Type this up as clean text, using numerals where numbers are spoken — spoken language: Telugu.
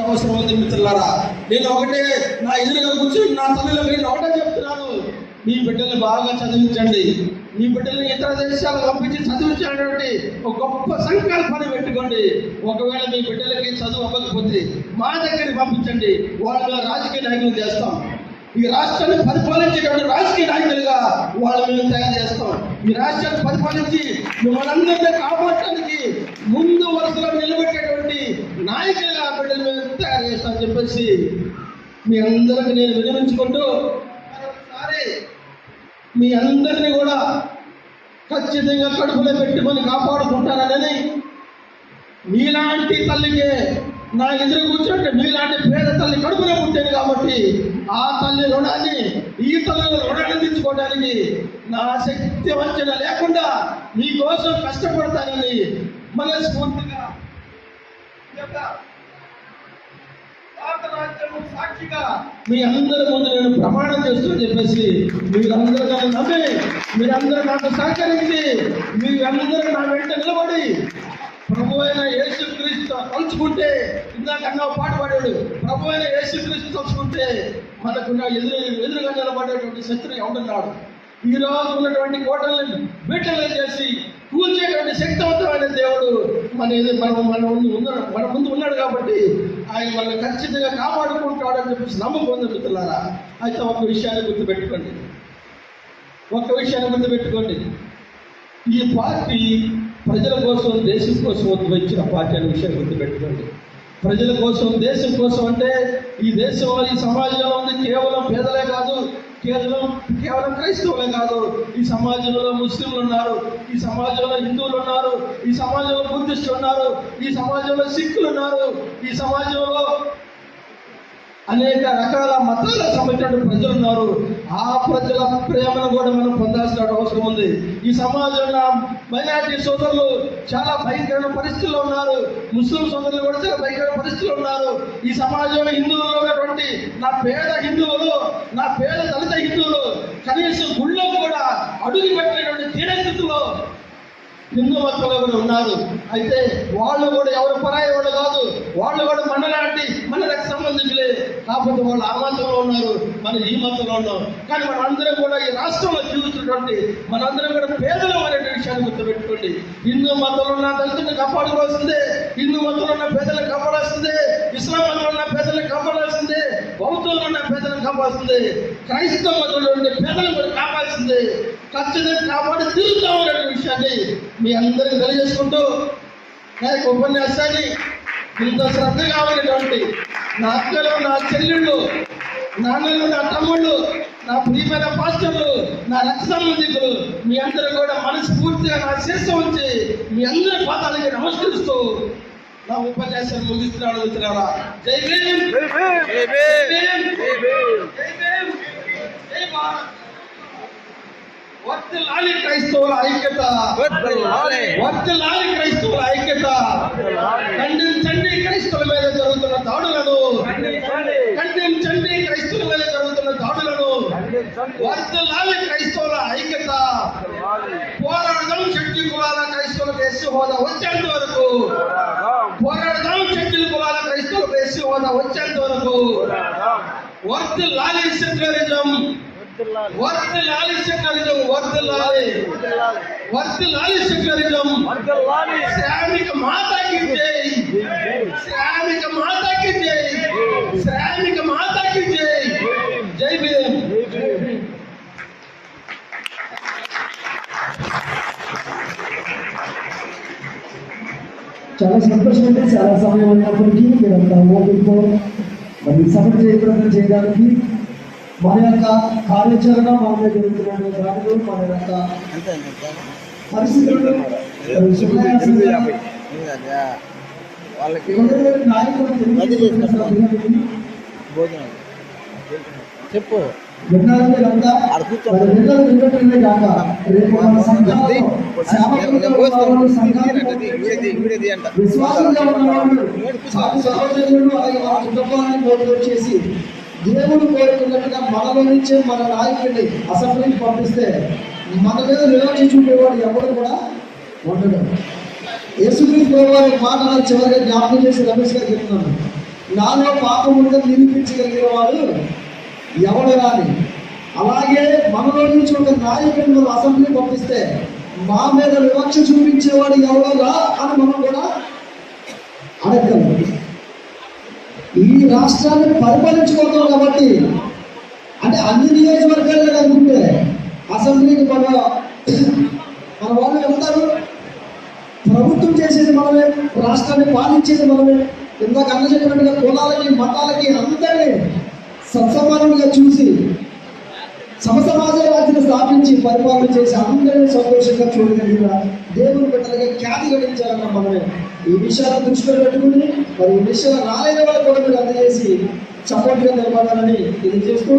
అవసరం ఉంది మిత్రులారా. నేను ఒకటే నా ఎదురుగా కూర్చొని నా తల్లిలో నేను ఒకటే చెప్తున్నాను, మీ బిడ్డల్ని బాగా చదివించండి. మీ బిడ్డల్ని ఇతర దేశాలకు పంపించి చదివించాలంటే ఒక గొప్ప సంకల్పాన్ని పెట్టుకోండి. ఒకవేళ మీ బిడ్డలకి చదువు అవ్వకపోతే మా దగ్గరికి పంపించండి, వాళ్ళ రాజకీయ నాయకులు చేస్తాం. ఈ రాష్ట్రాన్ని పరిపాలించేటువంటి రాజకీయ నాయకులుగా వాళ్ళు మేము తయారు చేస్తాం. ఈ రాష్ట్రాన్ని పరిపాలించి మిమ్మల్ని అందరినీ కాపాడటానికి ముందు వరుసలో నిలబెట్టేటువంటి నాయకులుగా బిడ్డలు మేము తయారు చేస్తామని చెప్పేసి మీ అందరికి నేను వినియోగించుకుంటూ మరొకసారి మీ అందరినీ కూడా ఖచ్చితంగా కడుపులో పెట్టుకొని కాపాడుకుంటానని, మీలాంటి తల్లికే నా ఎదురు కూర్చుంటే మీలాంటి పేద తల్లి కడుపులో పుట్టాను కాబట్టి ఆ తల్లి రుణాన్ని ఈ తల్లి రుణాన్ని తీర్చుకోవడానికి నా శక్తి వంచన లేకుండా మీకోసం కష్టపడతానని మనస్ఫూర్తిగా సాక్షిగా మీ అందరి ముందు నేను ప్రమాణం చేస్తూ చెప్పేసి మీరందరూ నన్ను నమ్మి మీరందరూ నాకు సహకరించి మీరందరూ నా వెంట నిలబడి ప్రభు అయిన యేసుక్రీస్తు తలుచుకుంటే, ఇందాకన్నా పాట పాడాడు, ప్రభు అయిన యేసుక్రీస్తు తలుచుకుంటే మనకు ఎదురుగా నిలబడేటువంటి శత్రువు ఎవడున్నాడు? ఈ రోజు ఉన్నటువంటి కోటలను బిడ్డలు చేసి కూల్చేటువంటి శక్తివంతమైన దేవుడు మన ముందు ఉన్నాడు కాబట్టి ఆయన మనల్ని ఖచ్చితంగా కాపాడుకుంటాడని చెప్పేసి నమ్మకం ఉంది మిత్రులారా. అయితే ఒక విషయాన్ని గుర్తుపెట్టుకోండి, ఈ పార్టీ ప్రజల కోసం దేశం కోసం వచ్చిన పార్టీ అనే విషయాన్ని గుర్తుపెట్టుకోండి. ప్రజల కోసం దేశం కోసం అంటే ఈ దేశంలో ఈ సమాజంలో ఉంది కేవలం పేదలే కాదు, కేవలం క్రైస్తవులే కాదు, ఈ సమాజంలో ముస్లింలు ఉన్నారు, ఈ సమాజంలో హిందువులు ఉన్నారు, ఈ సమాజంలో బుద్ధిస్టులు ఉన్నారు, ఈ సమాజంలో సిక్కులు ఉన్నారు, ఈ సమాజంలో అనేక రకాల మతాలకు సంబంధించిన ప్రజలు ఉన్నారు. ఆ ప్రజల ప్రేమను కూడా మనం పొందాల్సిన అవసరం ఉంది. ఈ సమాజంలో మైనారిటీ సోదరులు చాలా భయంకరమైన పరిస్థితుల్లో ఉన్నారు, ముస్లిం సోదరులు కూడా చాలా భయంకరమైన పరిస్థితుల్లో ఉన్నారు. ఈ సమాజంలో హిందువుల్లో ఉన్నటువంటి నా పేద దళిత హిందువులు కనీసం గుళ్ళో కూడా అడుగు పెట్టినటువంటి తీరస్థితిలో హిందూ మతంలో కూడా ఉన్నారు. అయితే వాళ్ళు కూడా ఎవరు పరాయి వాళ్ళు కాదు, వాళ్ళు కూడా మనకు సంబంధించలే, కాకపోతే వాళ్ళు ఆ మతంలో ఉన్నారు, మనం ఈ మతంలో ఉన్నాం. కానీ మనందరం కూడా ఈ రాష్ట్రంలో జీవిస్తున్నటువంటి మనందరం కూడా పేదలు అనే విషయాన్ని గుర్తుపెట్టుకోండి. హిందూ మతంలో ఉన్న దళితులను కాపాడుకోవాల్సిందే, హిందూ మతంలో ఉన్న పేదలను కాపాడాల్సిందే, ఇస్లాం మతంలో ఉన్న పేదలను కాపాడాల్సిందే, బౌద్ధంలో ఉన్న పేదలను కాపాడాల్సిందే, క్రైస్తవ మతంలో ఉండే పేదలను కూడా కాపాడాల్సిందే. ఖచ్చితంగా కాపాడి తీరుతామనే విషయాన్ని మీ అందరికీ తెలియజేసుకుంటూ నా యొక్క ఉపన్యాసాన్ని ఇంత శ్రద్ధగా ఉన్నటువంటి నా అక్కలు, నా చెల్లెళ్ళు, నాన్నలు, నా తమ్ముళ్ళు, నా ప్రియమైన పాస్టర్లు, నా రక్త సంబంధికులు మీ అందరూ కూడా మనస్ఫూర్తిగా నా శీర్ష ఉంచి మీ అందరి పాదాలకి నమస్కరిస్తూ నా ఉపన్యాసాన్ని ముగిస్తున్నాడు మిత్రులారా. జై భీమ్, జై భీమ్, జై భీమ్, జై భారత్. వర్ధిల్లాలి క్రైస్తవుల ఐక్యత, వర్ధిల్లాలి క్రైస్తవుల ఐక్యత. ఖండించండి క్రైస్తవుల మీద జరుగుతున్న దాడులను, ఖండించండి క్రైస్తవుల మీద జరుగుతున్న దాడులను. వర్ధిల్లాలి క్రైస్తవుల ఐక్యత. పోరాడదాం షెడ్యూల్ కులాల క్రైస్తవులకు ఎస్సీ హోదా వచ్చేంత వరకు, పోరాడదాం షెడ్యూల్ కులాల క్రైస్తవులకు ఎస్సీ హోదా వచ్చేంత వరకు. వర్ధిల్లాలి సెక్యులరిజం, వర్ధిల్లాలి సెక్యులరిజం, వర్ధిల్లాలి సెక్యులరిజం. శ్రామిక మాతాకి జై, శ్రామిక మాతాకి జై, శ్రామిక మాతాకి జై. జై భీమ్. చాలా సంతోషం అండి. చాలా సమయం ఉన్నప్పటికీ మీరంతా ఓపికతో మరి సభ చేయడానికి మన యొక్క కార్యాచరణ మన మీద జరుగుతున్న దాడులు, మన యొక్క పరిస్థితులు చెప్పు విన్నారంటే కనుక విన్నట్లే కాక రేపు మన సంఘాలలో విశ్వాసంగా ఉన్నవాళ్ళు సహోదరులు అలాగే మన కుటుంబాన్ని వచ్చేసి దేవుడు కోరుకున్నట్టుగా మనలో నుంచే మన నాయకుడిని అసెంబ్లీకి పంపిస్తే మన మీద విరోధి చూపేవాడు ఎవరు కూడా ఉండడు. యేసుక్రీస్తు వారి మాట చివరిగా జ్ఞాపకం చేసి రమేష్ గారు చెప్తున్నాను, నాలో పాపం ఉందని నిరూపించగలిగిన వాడు ఎవడు రాని. అలాగే మనలో నుంచి ఒక నాయకుడిని మనం అసెంబ్లీ పంపిస్తే మా మీద వివక్ష చూపించేవాడు ఎవడో రా అని మనం కూడా అడగగలం. ఈ రాష్ట్రాన్ని పరిపాలించుకోగలం కాబట్టి, అంటే అన్ని నియోజకవర్గాల్లో అనుకుంటే అసెంబ్లీకి మన వాళ్ళు వెళ్తారు. ప్రభుత్వం చేసేది మనమే, రాష్ట్రాన్ని పాలించేది మనమే. ఇందాక అన్న చెప్పినట్టుగా కులాలకి మతాలకి అందరినీ సత్సమానంగా చూసి సమసమాజ రాజ్యం స్థాపించి పరిపాలన చేసి అందరినీ సంతోషంగా చూడగలిగిన దేవుని బిడ్డలుగా ఖ్యాతి గడించాలన్న మనమే. ఈ విషయాలను దృష్టిలో పెట్టుకుని మరి ఈ విషయాలు రాలేని వాళ్ళు కూడా మీరు అందజేసి సపోర్ట్గా నిలబడాలని తెలియజేస్తూ